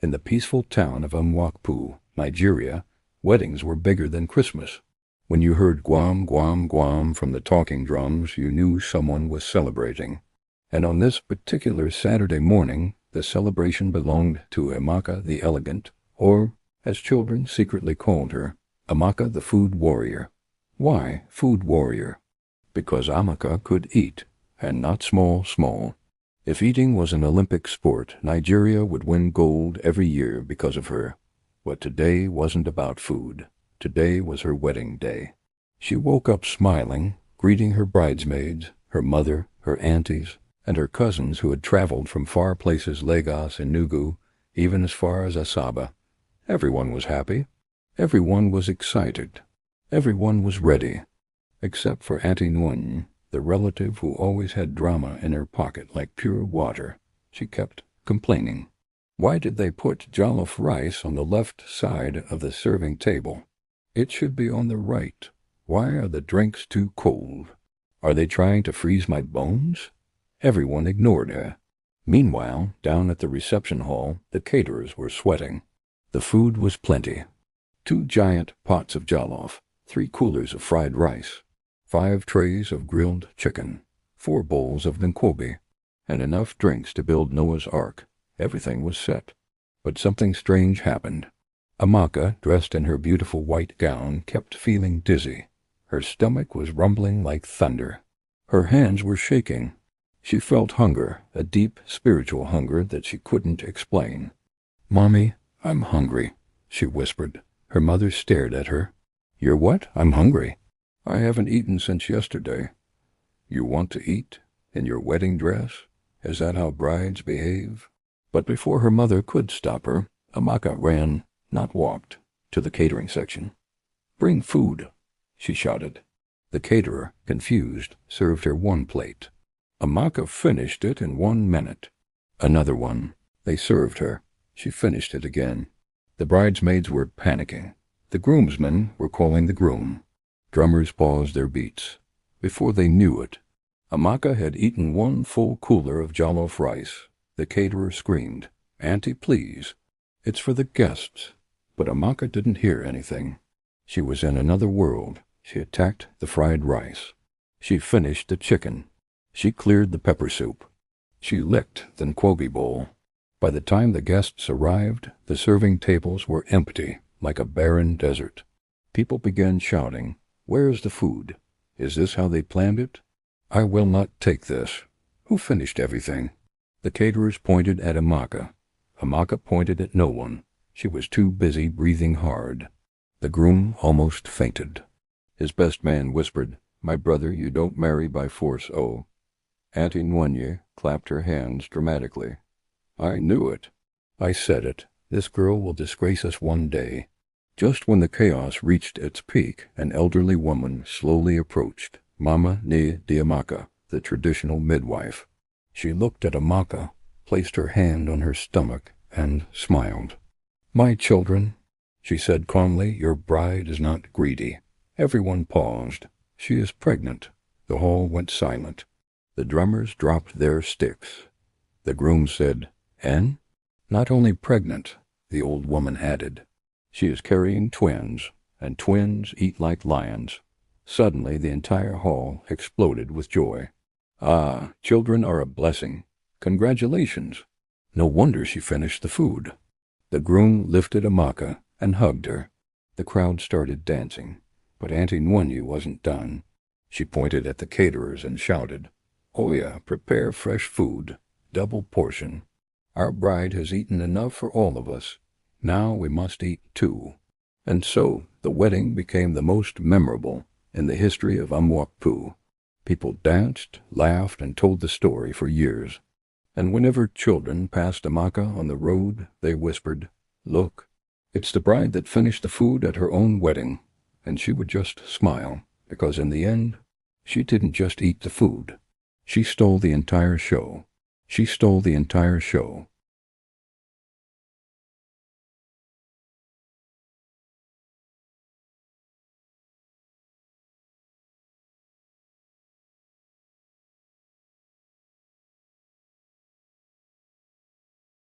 In the peaceful town of Nigeria, weddings were bigger than Christmas. When you heard Guam, Guam, Guam from the talking drums, you knew someone was celebrating. And on this particular Saturday morning, the celebration belonged to Amaka the Elegant, or, as children secretly called her, Amaka the Food Warrior. Why food warrior? Because Amaka could eat, and not small. If eating was an Olympic sport, Nigeria would win gold every year because of her. But today wasn't about food. Today was her wedding day. She woke up smiling, greeting her bridesmaids, her mother, her aunties, and her cousins who had traveled from far places, Lagos and Nugu, even as far as Asaba. Everyone was happy. Everyone was excited. Everyone was ready. Except for Auntie Nwunye, the relative who always had drama in her pocket like pure water. She kept complaining. Why did they put jollof rice on the left side of the serving table? It should be on the right. Why are the drinks too cold? Are they trying to freeze my bones? Everyone ignored her. Meanwhile, down at the reception hall, the caterers were sweating. The food was plenty. 2 giant pots of jollof, 3 coolers of fried rice, 5 trays of grilled chicken, 4 bowls of nkwobi, and enough drinks to build Noah's Ark. Everything was set. But something strange happened. Amaka, dressed in her beautiful white gown, kept feeling dizzy. Her stomach was rumbling like thunder. Her hands were shaking. She felt hunger, a deep spiritual hunger that she couldn't explain. "Mommy, I'm hungry," she whispered. Her mother stared at her. "You're what? I'm hungry." "I haven't eaten since yesterday." "You want to eat? In your wedding dress? Is that how brides behave?" But before her mother could stop her, Amaka ran, not walked, to the catering section. "Bring food," she shouted. The caterer, confused, served her 1 plate. Amaka finished it in 1 minute. Another one. They served her. She finished it again. The bridesmaids were panicking. The groomsmen were calling the groom. Drummers paused their beats. Before they knew it, Amaka had eaten 1 full cooler of jollof rice. The caterer screamed, "Auntie, please. It's for the guests." But Amaka didn't hear anything. She was in another world. She attacked the fried rice. She finished the chicken. She cleared the pepper soup. She licked the nkwobi bowl. By the time the guests arrived, the serving tables were empty, like a barren desert. People began shouting, "Where's the food? Is this how they planned it? I will not take this. Who finished everything?" The caterers pointed at Amaka. Amaka pointed at no one. She was too busy breathing hard. The groom almost fainted. His best man whispered, "My brother, you don't marry by force, oh." Auntie Nwunye clapped her hands dramatically. "I knew it. I said it. This girl will disgrace us one day." Just when the chaos reached its peak, an elderly woman slowly approached, Mama Ni Amaka, the traditional midwife. She looked at Amaka, placed her hand on her stomach, and smiled. "My children," she said calmly, "your bride is not greedy." Everyone paused. "She is pregnant." The hall went silent. The drummers dropped their sticks. The groom said, "And? Not only pregnant," the old woman added. "She is carrying twins, and twins eat like lions." Suddenly the entire hall exploded with joy. "Ah, children are a blessing. Congratulations." No wonder she finished the food. The groom lifted Amaka and hugged her. The crowd started dancing, but Auntie Nwunye wasn't done. She pointed at the caterers and shouted, "Oya, prepare fresh food, double portion. Our bride has eaten enough for all of us. Now we must eat too." And so the wedding became the most memorable in the history of Amwakpu. People danced, laughed, and told the story for years. And whenever children passed Amaka on the road, they whispered, "Look, it's the bride that finished the food at her own wedding." And she would just smile, because in the end, she didn't just eat the food. She stole the entire show. She stole the entire show.